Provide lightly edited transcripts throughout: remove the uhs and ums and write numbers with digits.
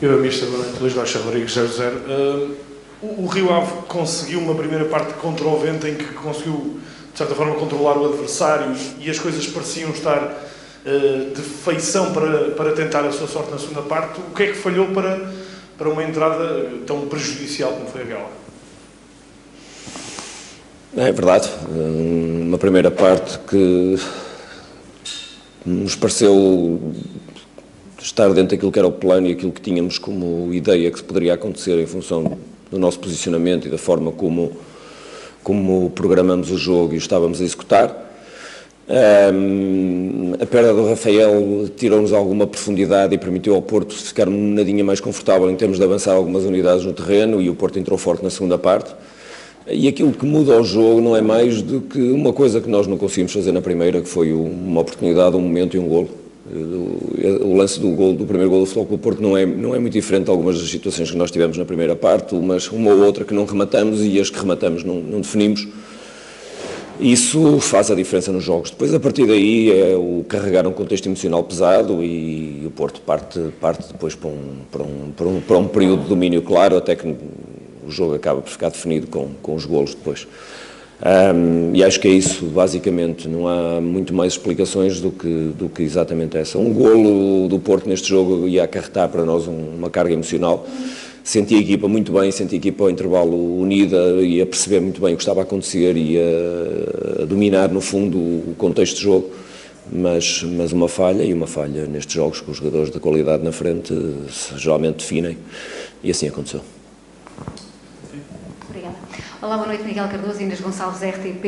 Eu, Mister, boa noite, Luís Rocha Rodrigues, 0-0. O Rio Ave conseguiu uma primeira parte contra o Vento em que conseguiu, de certa forma, controlar o adversário e as coisas pareciam estar de feição para tentar a sua sorte na segunda parte. O que é que falhou para uma entrada tão prejudicial como foi aquela? É verdade, uma primeira parte que nos pareceu estar dentro daquilo que era o plano e aquilo que tínhamos como ideia que poderia acontecer em função do nosso posicionamento e da forma como programamos o jogo e o estávamos a executar. A perda do Rafael tirou-nos alguma profundidade e permitiu ao Porto ficar um nadinha mais confortável em termos de avançar algumas unidades no terreno, e o Porto entrou forte na segunda parte. E aquilo que muda o jogo não é mais do que uma coisa que nós não conseguimos fazer na primeira, que foi uma oportunidade, um momento e um golo. O lance do primeiro golo do Futebol Clube do Porto não é muito diferente de algumas das situações que nós tivemos na primeira parte, uma ou outra que não rematamos, e as que rematamos não definimos. Isso faz a diferença nos jogos. Depois, a partir daí, é o carregar um contexto emocional pesado, e o Porto parte depois para um período de domínio claro, até que o jogo acaba por ficar definido com os golos depois. E acho que é isso, basicamente. Não há muito mais explicações do que exatamente essa. Um golo do Porto neste jogo ia acarretar para nós uma carga emocional. Senti a equipa muito bem, senti a equipa ao intervalo unida e a perceber muito bem o que estava a acontecer e a dominar, no fundo, o contexto de jogo, mas uma falha nestes jogos com os jogadores de qualidade na frente geralmente definem, e assim aconteceu. Obrigada. Olá, boa noite, Miguel Cardoso, Inês Gonçalves, RTP.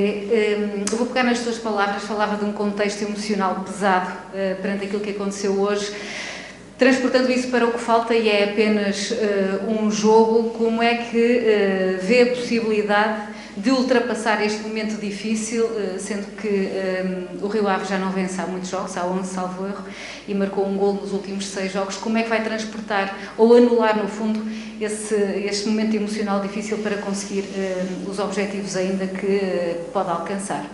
Eu vou pegar nas tuas palavras, falava de um contexto emocional pesado perante aquilo que aconteceu hoje. Transportando isso para o que falta, e é apenas um jogo, como é que vê a possibilidade de ultrapassar este momento difícil, sendo que o Rio Ave já não vence há muitos jogos, há 11, salvo erro, e marcou um golo nos últimos 6 jogos. Como é que vai transportar ou anular, no fundo, este momento emocional difícil para conseguir os objetivos ainda que pode alcançar?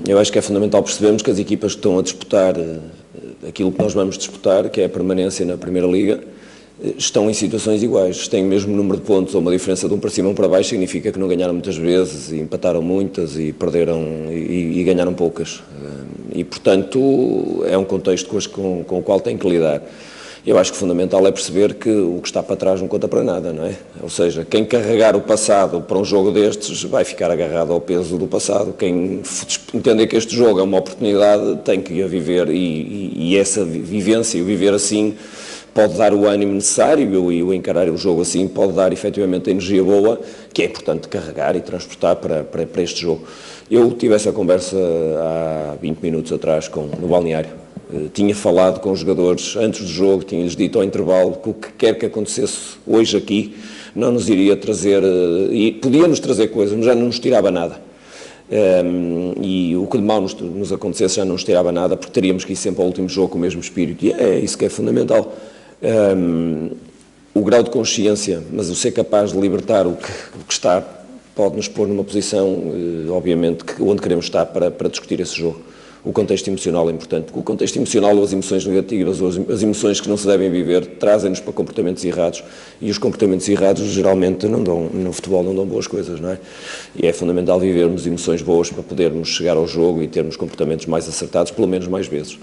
Eu acho que é fundamental percebermos que as equipas que estão a disputar aquilo que nós vamos disputar, que é a permanência na Primeira Liga, estão em situações iguais. Têm o mesmo número de pontos, ou uma diferença de um para cima ou um para baixo, significa que não ganharam muitas vezes, e empataram muitas, e perderam e ganharam poucas. E, portanto, é um contexto com o qual têm que lidar. Eu acho que o fundamental é perceber que o que está para trás não conta para nada, não é? Ou seja, quem carregar o passado para um jogo destes vai ficar agarrado ao peso do passado. Quem entender que este jogo é uma oportunidade tem que a viver, e essa vivência e o viver assim pode dar o ânimo necessário, e o encarar o jogo assim pode dar efetivamente a energia boa, que é importante carregar e transportar para este jogo. Eu tive essa conversa há 20 minutos atrás no balneário. Tinha falado com os jogadores antes do jogo, tinha-lhes dito ao intervalo que o que quer que acontecesse hoje aqui não nos iria trazer, e podia-nos trazer coisas, mas já não nos tirava nada. E o que de mal nos acontecesse já não nos tirava nada, porque teríamos que ir sempre ao último jogo com o mesmo espírito, e é isso que é fundamental. O grau de consciência, mas o ser capaz de libertar o que está, pode nos pôr numa posição, obviamente, onde queremos estar para discutir esse jogo. O contexto emocional é importante, porque o contexto emocional, ou as emoções negativas, ou as emoções que não se devem viver, trazem-nos para comportamentos errados, e os comportamentos errados geralmente no futebol não dão boas coisas, não é? E é fundamental vivermos emoções boas para podermos chegar ao jogo e termos comportamentos mais acertados, pelo menos mais vezes.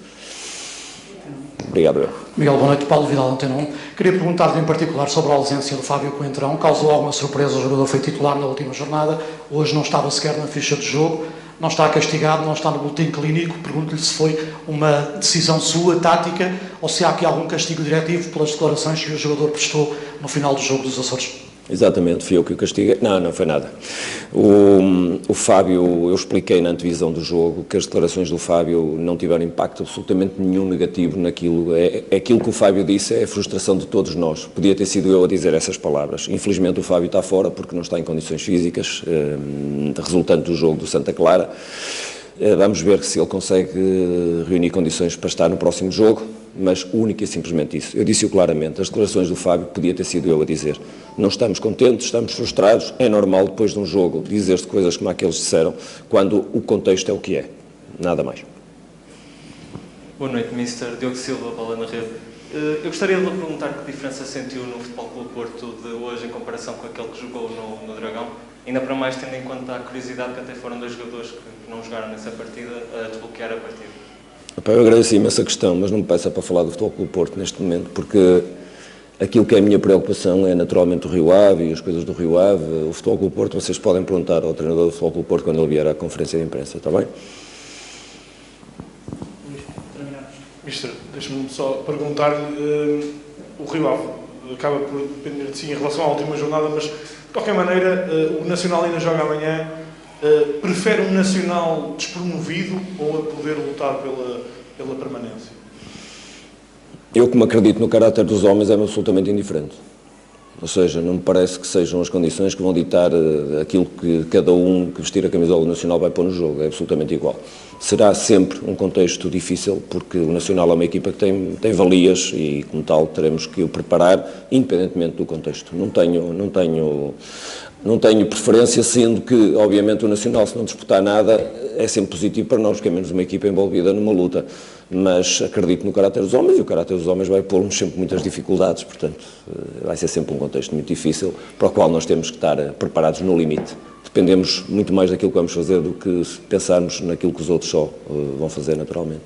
Obrigado, eu. Miguel, boa noite. Paulo Vidal, Antena 1. Queria perguntar-lhe em particular sobre a ausência do Fábio Coentrão. Causou alguma surpresa, o jogador foi titular na última jornada, hoje não estava sequer na ficha de jogo. Não está castigado, não está no boletim clínico. Pergunto-lhe se foi uma decisão sua, tática, ou se há aqui algum castigo diretivo pelas declarações que o jogador prestou no final do jogo dos Açores. Exatamente, fui eu que o castiguei. Não foi nada. O Fábio, eu expliquei na antevisão do jogo que as declarações do Fábio não tiveram impacto absolutamente nenhum negativo naquilo. Aquilo que o Fábio disse é a frustração de todos nós. Podia ter sido eu a dizer essas palavras. Infelizmente o Fábio está fora porque não está em condições físicas, resultante do jogo do Santa Clara. Vamos ver se ele consegue reunir condições para estar no próximo jogo, mas único e simplesmente isso. Eu disse-o claramente, as declarações do Fábio podia ter sido eu a dizer. Não estamos contentes, estamos frustrados, é normal depois de um jogo dizer-se coisas como aqueles disseram, quando o contexto é o que é, nada mais. Boa noite, Mister. Diogo Silva, bola na rede. Eu gostaria de lhe perguntar que diferença sentiu no Futebol Clube Porto de hoje em comparação com aquele que jogou no Dragão, ainda para mais tendo em conta a curiosidade que até foram 2 jogadores que não jogaram nessa partida a desbloquear a partida. Eu agradeço imenso a questão, mas não me peça para falar do Futebol Clube Porto neste momento, porque aquilo que é a minha preocupação é naturalmente o Rio Ave e as coisas do Rio Ave. O Futebol Clube Porto, vocês podem perguntar ao treinador do Futebol Clube Porto quando ele vier à conferência de imprensa, está bem? Mister, deixa-me só perguntar-lhe, o Rio Ave acaba por depender de si em relação à última jornada, mas de qualquer maneira o Nacional ainda joga amanhã. Prefere um Nacional despromovido ou a poder lutar pela permanência? Eu, como acredito no caráter dos homens, é-me absolutamente indiferente. Ou seja, não me parece que sejam as condições que vão ditar aquilo que cada um que vestir a camisola nacional vai pôr no jogo. É absolutamente igual. Será sempre um contexto difícil, porque o Nacional é uma equipa que tem valias e, como tal, teremos que o preparar independentemente do contexto. Não tenho preferência, sendo que, obviamente, o Nacional, se não disputar nada, é sempre positivo para nós, porque é menos uma equipa envolvida numa luta. Mas acredito no caráter dos homens, e o caráter dos homens vai pôr-nos sempre muitas dificuldades, portanto, vai ser sempre um contexto muito difícil, para o qual nós temos que estar preparados no limite. Dependemos muito mais daquilo que vamos fazer do que pensarmos naquilo que os outros só vão fazer naturalmente.